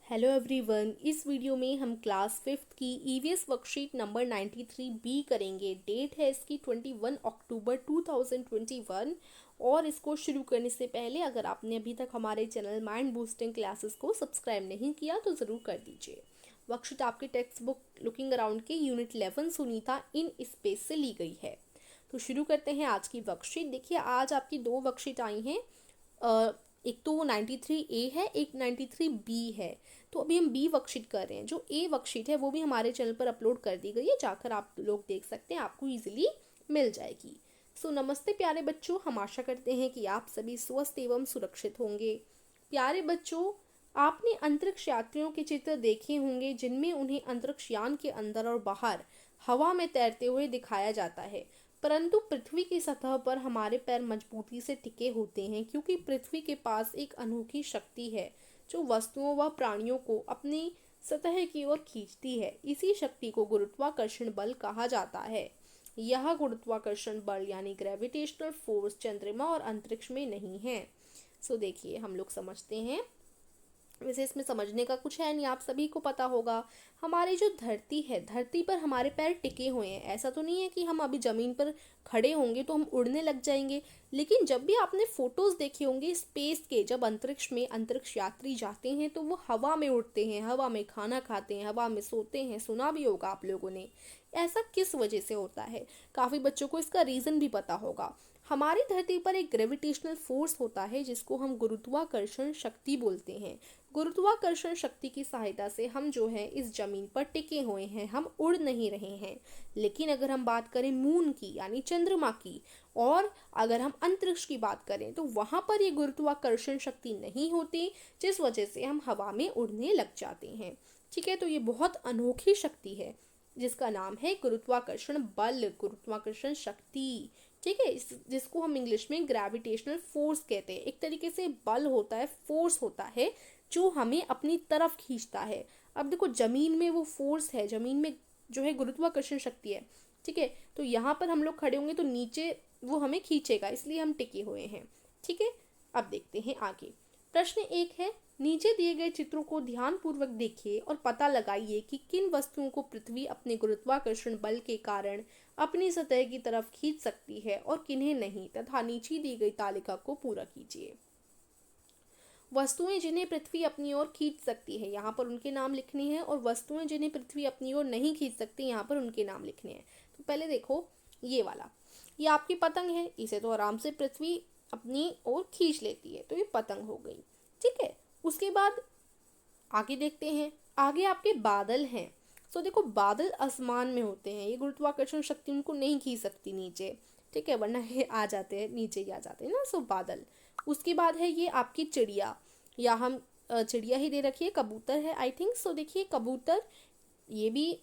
Hello everyone, इस video में हम क्लास 5th की ईवीएस वर्कशीट नंबर 93B करेंगे। डेट है इसकी 21 अक्टूबर 2021 और इसको शुरू करने से पहले अगर आपने अभी तक हमारे चैनल माइंड बूस्टिंग क्लासेस को सब्सक्राइब नहीं किया तो ज़रूर कर दीजिए। वर्कशीट आपके टेक्स्ट बुक लुकिंग अराउंड के यूनिट 11 सुनीता इन स्पेस से ली गई है। तो शुरू करते हैं आज की वर्कशीट। देखिए, आज आपकी दो वर्कशीट आई हैं। एक तो वो 93A है, एक 93B है। तो अभी हम बी वर्कशीट कर रहे हैं। जो ए वर्कशीट है वो भी हमारे चैनल पर अपलोड कर दी गई है, जाकर आप लोग देख सकते हैं, आपको इजीली मिल जाएगी। नमस्ते प्यारे बच्चों, हम आशा करते हैं कि आप सभी स्वस्थ एवं सुरक्षित होंगे। प्यारे बच्चों, आपने अंतरिक्ष यात्रियों के चित्र देखे होंगे जिनमें उन्हें अंतरिक्ष यान के अंदर और बाहर हवा में तैरते हुए दिखाया जाता है, परंतु पृथ्वी की सतह पर हमारे पैर मजबूती से टिके होते हैं क्योंकि पृथ्वी के पास एक अनोखी शक्ति है जो वस्तुओं व प्राणियों को अपनी सतह की ओर खींचती है। इसी शक्ति को गुरुत्वाकर्षण बल कहा जाता है। यह गुरुत्वाकर्षण बल यानी ग्रेविटेशनल फोर्स चंद्रमा और अंतरिक्ष में नहीं है। देखिए, हम लोग समझते हैं। वैसे इसमें समझने का कुछ है नहीं, आप सभी को पता होगा। हमारी जो धरती है, धरती पर हमारे पैर टिके हुए हैं। ऐसा तो नहीं है कि हम अभी जमीन पर खड़े होंगे तो हम उड़ने लग जाएंगे। लेकिन जब भी आपने फोटोज देखे होंगे स्पेस के, जब अंतरिक्ष में अंतरिक्ष यात्री जाते हैं तो वो हवा में उड़ते हैं, हवा में खाना खाते हैं, हवा में सोते हैं। सुना भी होगा आप लोगों ने। ऐसा किस वजह से होता है? काफी बच्चों को इसका रीजन भी पता होगा। हमारी धरती पर एक ग्रेविटेशनल फोर्स होता है जिसको हम गुरुत्वाकर्षण शक्ति बोलते हैं। गुरुत्वाकर्षण शक्ति की सहायता से हम जो है इस जमीन पर टिके हुए हैं, हम उड़ नहीं रहे हैं। लेकिन अगर हम बात करें मून की यानी चंद्रमा की, और अगर हम अंतरिक्ष की बात करें तो वहां पर ये गुरुत्वाकर्षण शक्ति नहीं होती, जिस वजह से हम हवा में उड़ने लग जाते हैं। ठीक है, तो ये बहुत अनोखी शक्ति है जिसका नाम है गुरुत्वाकर्षण बल, गुरुत्वाकर्षण शक्ति। ठीक है, जिसको हम इंग्लिश में ग्रेविटेशनल फोर्स कहते हैं। एक तरीके से बल होता है, फोर्स होता है जो हमें अपनी तरफ खींचता है। अब देखो, जमीन में वो फोर्स है, जमीन में जो है गुरुत्वाकर्षण शक्ति है। ठीक है, तो यहाँ पर हम लोग खड़े होंगे तो नीचे वो हमें खींचेगा, इसलिए हम टिके हुए हैं। ठीक है, अब देखते हैं आगे। प्रश्न 1 है, नीचे दिए गए चित्रों को ध्यानपूर्वक देखिए और पता लगाइए कि किन वस्तुओं को पृथ्वी अपने गुरुत्वाकर्षण बल के कारण अपनी सतह की तरफ खींच सकती है और किन्हें नहीं, तथा नीचे दी गई तालिका को पूरा कीजिए। वस्तुएं जिन्हें पृथ्वी अपनी ओर खींच सकती है, यहाँ पर उनके नाम लिखने हैं, और वस्तुएं जिन्हें पृथ्वी अपनी ओर नहीं खींच सकती, यहाँ पर उनके नाम लिखने हैं। तो पहले देखो, ये वाला, ये आपकी पतंग है। इसे तो आराम से पृथ्वी अपनी ओर खींच लेती है, तो ये पतंग हो गई। ठीक है, उसके बाद आगे देखते हैं। आगे आपके बादल हैं। देखो, बादल आसमान में होते हैं, ये गुरुत्वाकर्षण शक्ति उनको नहीं खींच सकती नीचे। ठीक है, वरना ये आ जाते हैं, नीचे ही आ जाते हैं ना। बादल। उसके बाद है ये आपकी चिड़िया, या हम चिड़िया ही दे रखी है, कबूतर है आई थिंक। देखिए, कबूतर ये भी,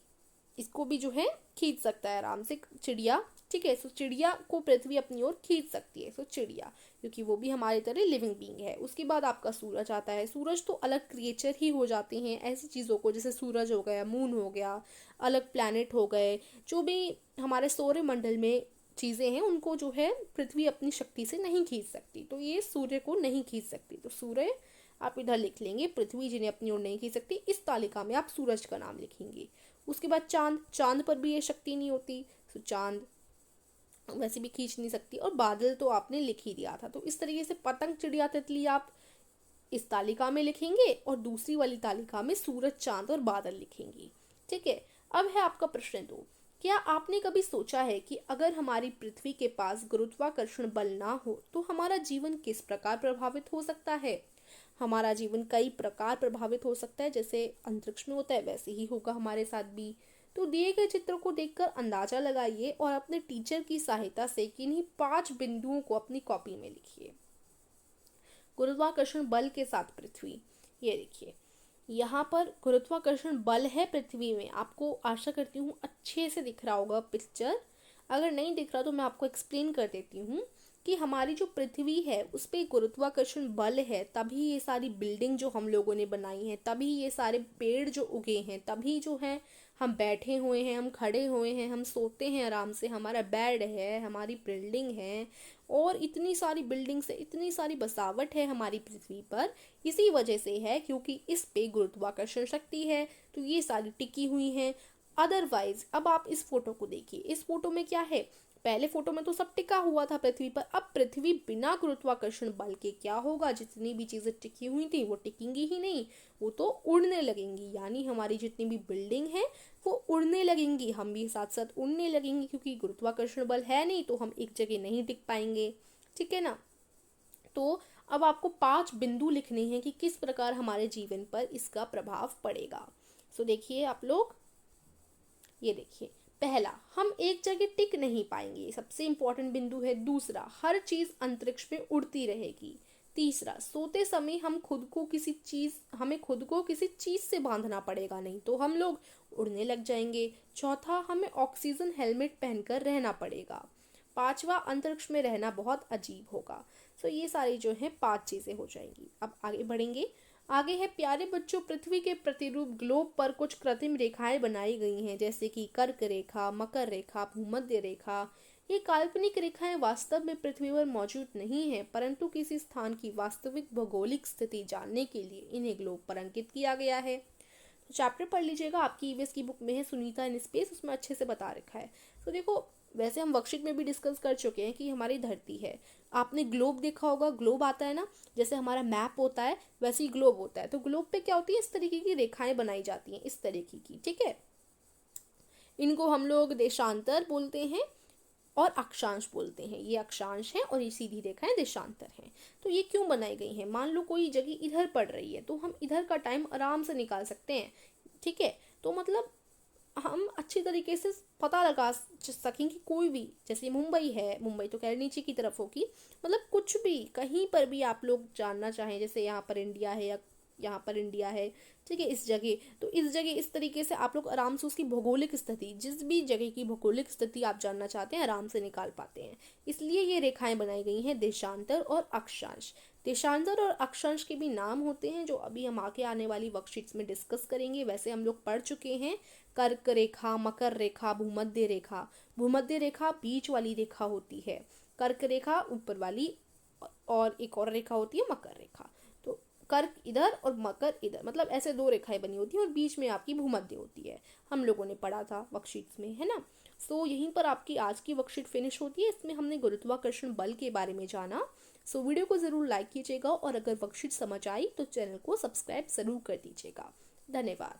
इसको भी जो है खींच सकता है आराम से, चिड़िया। ठीक है, चिड़िया को पृथ्वी अपनी ओर खींच सकती है। चिड़िया, क्योंकि वो भी हमारी तरह लिविंग बीइंग है। उसके बाद आपका सूरज आता है। सूरज तो अलग क्रिएचर ही हो जाते हैं। ऐसी चीज़ों को, जैसे सूरज हो गया, मून हो गया, अलग प्लैनेट हो गए, जो भी हमारे सौरमंडल में चीज़ें हैं, उनको जो है पृथ्वी अपनी शक्ति से नहीं खींच सकती। तो ये सूर्य को नहीं खींच सकती। तो सूर्य आप इधर लिख लेंगे, पृथ्वी जिन्हें अपनी ओर नहीं खींच सकती, इस तालिका में आप सूरज का नाम लिखेंगे। उसके बाद चांद, चांद पर भी ये शक्ति नहीं होती, तो चांद वैसे भी खींच नहीं सकती। और बादल तो आपने लिख ही दिया था। तो इस तरीके से पतंग, चिड़िया, तितली आप इस तालिका में लिखेंगे और दूसरी वाली तालिका में सूरज, चांद और बादल लिखेंगे। ठीक है, अब है आपका प्रश्न 2। क्या आपने कभी सोचा है कि अगर हमारी पृथ्वी के पास गुरुत्वाकर्षण बल ना हो तो हमारा जीवन किस प्रकार प्रभावित हो सकता है? हमारा जीवन कई प्रकार प्रभावित हो सकता है। जैसे अंतरिक्ष में होता है वैसे ही होगा हमारे साथ भी। तो दिए गए चित्र को देखकर अंदाजा लगाइए और अपने टीचर की सहायता से किन्हीं 5 बिंदुओं को अपनी कॉपी में लिखिए। गुरुत्वाकर्षण बल के साथ पृथ्वी, ये देखिए, यहाँ पर गुरुत्वाकर्षण बल है पृथ्वी में। आपको आशा करती हूँ अच्छे से दिख रहा होगा पिक्चर। अगर नहीं दिख रहा तो मैं आपको एक्सप्लेन कर देती हूँ। कि हमारी जो पृथ्वी है उस पे गुरुत्वाकर्षण बल है, तभी ये सारी बिल्डिंग जो हम लोगों ने बनाई है, तभी ये सारे पेड़ जो उगे हैं, तभी जो है हम बैठे हुए हैं, हम खड़े हुए हैं, हम सोते हैं आराम से, हमारा बेड है, हमारी बिल्डिंग है, और इतनी सारी बिल्डिंग से इतनी सारी बसावट है हमारी पृथ्वी पर, इसी वजह से है क्योंकि इस पे गुरुत्वाकर्षण शक्ति है, तो ये सारी टिकी हुई हैं। अदरवाइज अब आप इस फोटो को देखिए, इस फोटो में क्या है, पहले फोटो में तो सब टिका हुआ था पृथ्वी पर, अब पृथ्वी बिना गुरुत्वाकर्षण बल के क्या होगा, जितनी भी चीजें टिकी हुई थी वो टिकेंगी ही नहीं, वो तो उड़ने लगेंगी, यानी हमारी जितनी भी बिल्डिंग है वो उड़ने लगेंगी, हम भी साथ साथ उड़ने लगेंगे, क्योंकि गुरुत्वाकर्षण बल है नहीं तो हम एक जगह नहीं टिक पाएंगे। ठीक है ना। तो अब आपको 5 बिंदु लिखने हैं कि किस प्रकार हमारे जीवन पर इसका प्रभाव पड़ेगा। सो देखिए आप लोग, ये देखिए, पहला, हम एक जगह टिक नहीं पाएंगे, सबसे इंपॉर्टेंट बिंदु है। दूसरा, हर चीज अंतरिक्ष में उड़ती रहेगी। तीसरा, सोते समय हमें खुद को किसी चीज से बांधना पड़ेगा, नहीं तो हम लोग उड़ने लग जाएंगे। चौथा, हमें ऑक्सीजन हेलमेट पहनकर रहना पड़ेगा। पांचवा, अंतरिक्ष में रहना बहुत अजीब होगा। सो ये सारी जो है 5 चीजें हो जाएंगी। अब आगे बढ़ेंगे। आगे है, प्यारे बच्चों, पृथ्वी के प्रतिरूप ग्लोब पर कुछ कृत्रिम रेखाएं बनाई गई हैं, जैसे कि कर्क रेखा, मकर रेखा, भूमध्य रेखा। ये काल्पनिक रेखाएं वास्तव में पृथ्वी पर मौजूद नहीं है, परंतु किसी स्थान की वास्तविक भौगोलिक स्थिति जानने के लिए इन्हें ग्लोब पर अंकित किया गया है। तो चैप्टर पढ़ लीजिएगा, आपकी ईवीएस की बुक में है सुनीता इन स्पेस, उसमें अच्छे से बता रखा है। तो देखो, वैसे हम वर्कशीट में भी डिस्कस कर चुके हैं कि हमारी धरती है, आपने ग्लोब देखा होगा, ग्लोब आता है ना, जैसे हमारा मैप होता है वैसे ही ग्लोब होता है। तो ग्लोब पे क्या होती है, इस तरीके की रेखाएं बनाई जाती हैं, इस तरीके की। ठीक है, इनको हम लोग देशांतर बोलते हैं और अक्षांश बोलते हैं। ये अक्षांश है और ये सीधी रेखाएं देशांतर हैं। तो ये क्यों बनाई गई हैं, मान लो कोई जगह इधर पड़ रही है तो हम इधर का टाइम आराम से निकाल सकते हैं। ठीक है, तो मतलब हम अच्छी तरीके से पता लगा सकें कि कोई भी, जैसे मुंबई है, मुंबई तो खैर नीचे की तरफ होगी, मतलब कुछ भी कहीं पर भी आप लोग जानना चाहें, जैसे यहाँ पर इंडिया है या यहाँ पर इंडिया है, ठीक है, इस जगह, तो इस जगह इस तरीके से आप लोग आराम से उसकी भौगोलिक स्थिति, जिस भी जगह की भौगोलिक स्थिति आप जानना चाहते हैं आराम से निकाल पाते हैं। इसलिए ये रेखाएं बनाई गई हैं, देशांतर और अक्षांश। देशांतर और अक्षांश के भी नाम होते हैं, जो अभी हम आगे आने वाली वर्कशीट्स में डिस्कस करेंगे। वैसे हम लोग पढ़ चुके हैं, कर्क रेखा, मकर रेखा, भूमध्य रेखा। भूमध्य रेखा बीच वाली रेखा होती है, कर्क रेखा ऊपर वाली, और एक और रेखा होती है मकर रेखा। तो कर्क इधर और मकर इधर, मतलब ऐसे 2 रेखाएं बनी होती हैं और बीच में आपकी भूमध्य होती है, हम लोगों ने पढ़ा था वर्कशीट्स में, है ना। सो यहीं पर आपकी आज की वर्कशीट फिनिश होती है। इसमें हमने गुरुत्वाकर्षण बल के बारे में जाना। सो वीडियो को ज़रूर लाइक कीजिएगा, और अगर वर्कशीट समझ आई तो चैनल को सब्सक्राइब ज़रूर कर दीजिएगा। धन्यवाद।